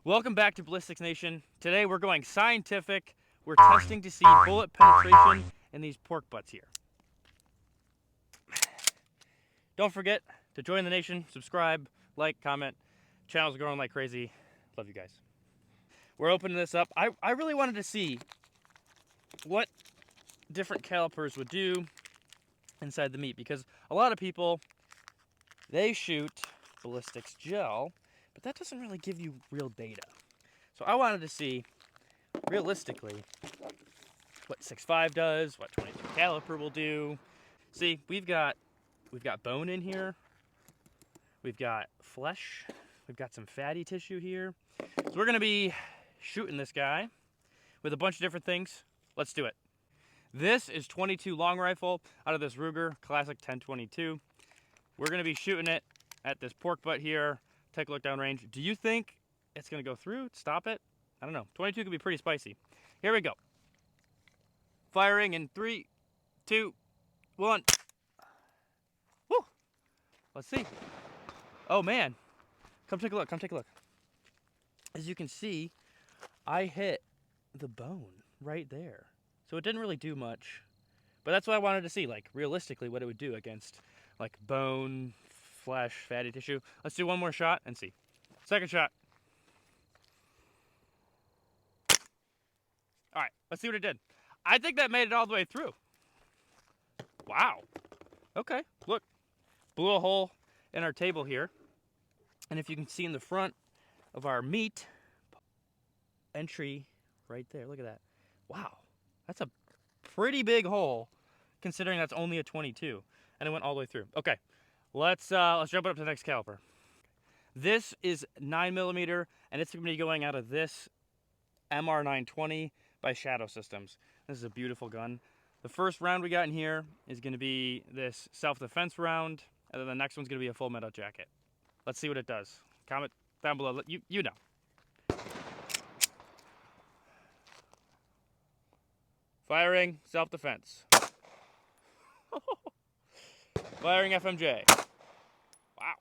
Welcome back to Ballistics Nation. Today we're going scientific. We're testing to see bullet penetration in these pork butts here. Don't forget to join the nation, subscribe, like, comment. Channel's growing like crazy. Love you guys. We're opening this up. I really wanted to see what different calipers would do inside the meat, because a lot of people, they shoot ballistics gel, but that doesn't really give you real data. So I wanted to see, realistically, what 6.5 does, what 22 caliper will do. See, we've got bone in here, we've got flesh, we've got some fatty tissue here. So we're gonna be shooting this guy with a bunch of different things. Let's do it. This is 22 long rifle out of this Ruger Classic 1022. We're gonna be shooting it at this pork butt here. Take a look down range. Do you think it's gonna go through? Stop it? I don't know. 22 could be pretty spicy. Here we go. Firing in 3, 2, 1. Woo! Let's see. Oh man. Come take a look. Come take a look. As you can see, I hit the bone right there. So it didn't really do much. But that's what I wanted to see, like, realistically, what it would do against, like, bone, flesh, fatty tissue. Let's do one more shot and see. Second shot. All right, let's see what it did. I think that made it all the way through. Wow. Okay, look. Blew a hole in our table here. And if you can see in the front of our meat, entry right there. Look at that. Wow. That's a pretty big hole, considering that's only a 22. And it went all the way through. Okay, let's jump it up to the next caliper. This is 9mm, and it's going to be going out of this MR920 by Shadow Systems. This is a beautiful gun. The first round we got in here is going to be this self-defense round, and then the next one's going to be a full metal jacket. Let's see what it does. Comment down below. You know. Firing self-defense. Firing FMJ. Wow.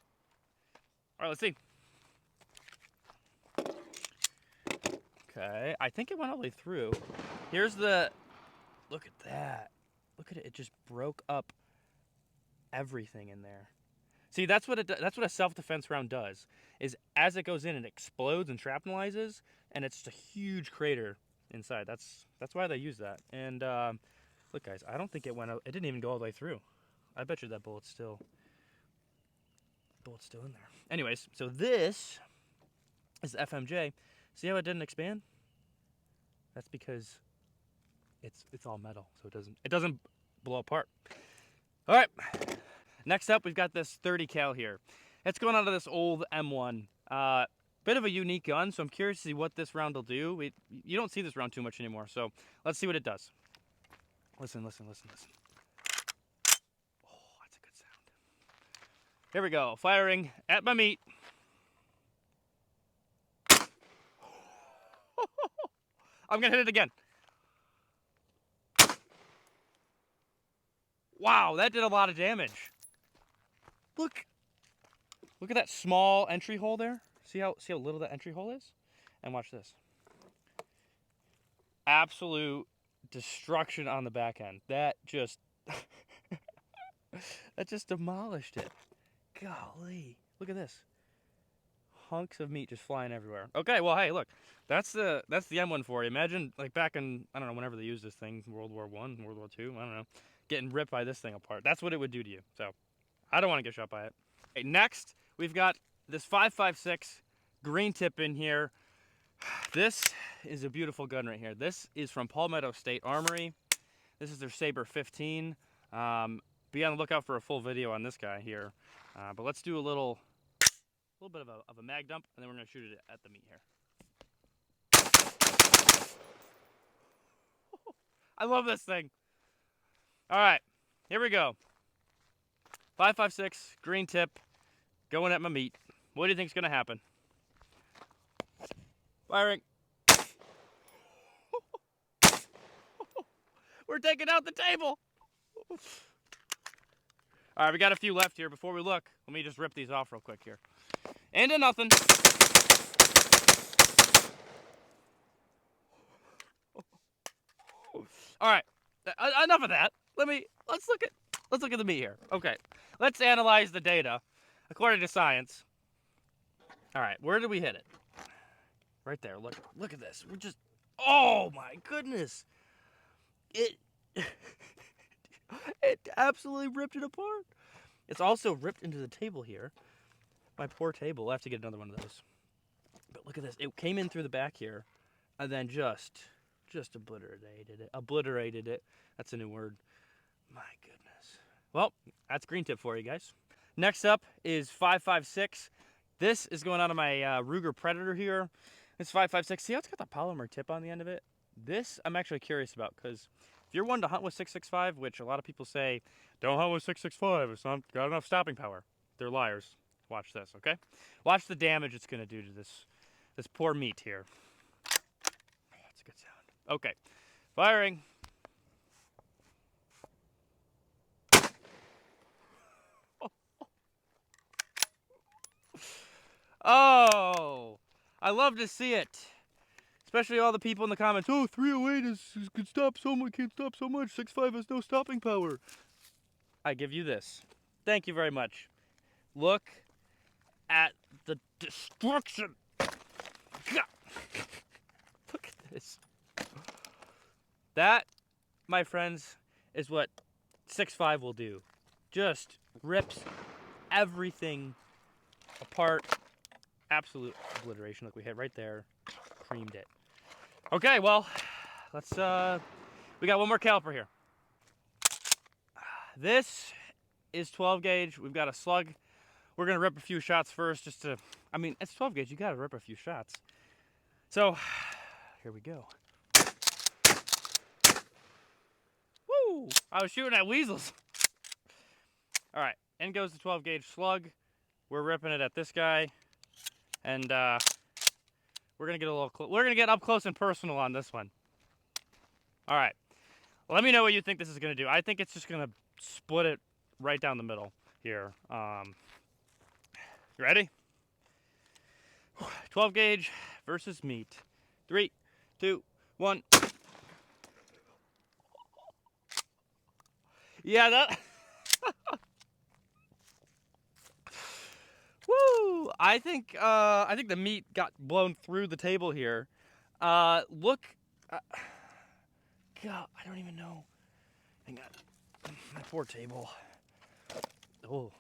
All right, let's see. Okay, I think it went all the way through. Here's the, look at that. Look at it, it just broke up everything in there. See, that's what that's what a self-defense round does, is as it goes in, it explodes and shrapnelizes, and it's just a huge crater inside. That's why they use that. And look guys, I don't think it didn't even go all the way through. I bet you that bullet's still in there. Anyways, so this is the FMJ. See how it didn't expand? That's because it's all metal, so it doesn't blow apart. All right. Next up, we've got this 30 cal here. It's going out of this old M1. Bit of a unique gun, so I'm curious to see what this round will do. You don't see this round too much anymore, so let's see what it does. Listen, listen, listen, listen. Oh, that's a good sound. Here we go, firing at my meat. I'm gonna hit it again. Wow, that did a lot of damage. Look at that small entry hole there. See how little that entry hole is? And watch this. Absolute destruction on the back end. That just that just demolished it. Golly, look at this. Hunks of meat just flying everywhere. Okay, well, hey, look, that's the M1 for you. Imagine, like, back in, I don't know, whenever they used this thing, World War I, World War II, I don't know, getting ripped by this thing apart. That's what it would do to you. So, I don't want to get shot by it. Okay, next, we've got this 5.56 green tip in here. This is a beautiful gun right here. This is from Palmetto State Armory. This is their Saber 15. Be on the lookout for a full video on this guy here. But let's do a little bit of a mag dump, and then we're going to shoot it at the meat here. I love this thing. All right, here we go. 5.56 green tip going at my meat. What do you think's going to happen? Firing. We're taking out the table. All right, we got a few left here. Before we look, let me just rip these off real quick here. Into nothing. All right, enough of that. Let's look at the meat here. Okay, let's analyze the data according to science. All right, where did we hit it? Right there. Look at this. We're just. Oh my goodness! It it absolutely ripped it apart. It's also ripped into the table here. My poor table. I have to get another one of those. But look at this. It came in through the back here, and then just obliterated it. Obliterated it. That's a new word. My goodness. Well, that's green tip for you guys. Next up is 556. This is going on my Ruger Predator here. It's 556. See how it's got the polymer tip on the end of it? This I'm actually curious about because if you're one to hunt with 665, which a lot of people say, don't hunt with 665, it's not got enough stopping power. They're liars. Watch this, okay? Watch the damage it's going to do to this poor meat here. That's a good sound. Okay, firing. Oh, I love to see it. Especially all the people in the comments. Oh, 308 can stop so much. Can't stop so much. 6.5 has no stopping power. I give you this. Thank you very much. Look at the destruction. Look at this. That, my friends, is what 6.5 will do. Just rips everything apart. Absolute obliteration. Look, we hit right there. Creamed it. Okay, well, let's, we got one more caliper here. This is 12 gauge. We've got a slug. We're going to rip a few shots first just to, I mean, it's 12 gauge. You got to rip a few shots. So, here we go. Woo! I was shooting at weasels. All right, in goes the 12 gauge slug. We're ripping it at this guy. And, we're gonna get we're gonna get up close and personal on this one. All right, let me know what you think this is gonna do. I think it's just gonna split it right down the middle here. You ready? 12 gauge versus meat. 3, 2, 1. Yeah, that. Woo! I think the meat got blown through the table here. Look. God, I don't even know. Hang on. My poor table. Oh.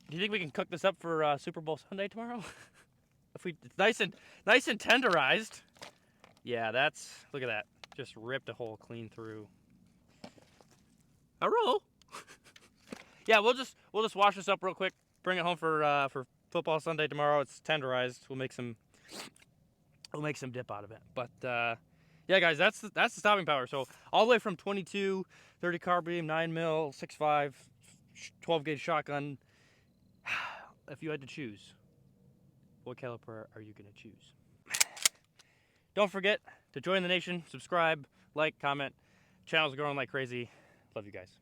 Do you think we can cook this up for Super Bowl Sunday tomorrow? If it's nice and tenderized. Yeah, look at that. Just ripped a hole clean through. A roll. Yeah, we'll just wash this up real quick. Bring it home for football Sunday tomorrow. It's tenderized. We'll make some dip out of it. But yeah, guys, that's the stopping power. So all the way from 22, 30 carbine, 9mm, 6.5, 12 gauge shotgun. If you had to choose, what caliper are you gonna choose? Don't forget to join the nation, subscribe, like, comment. Channel's growing like crazy. Love you guys.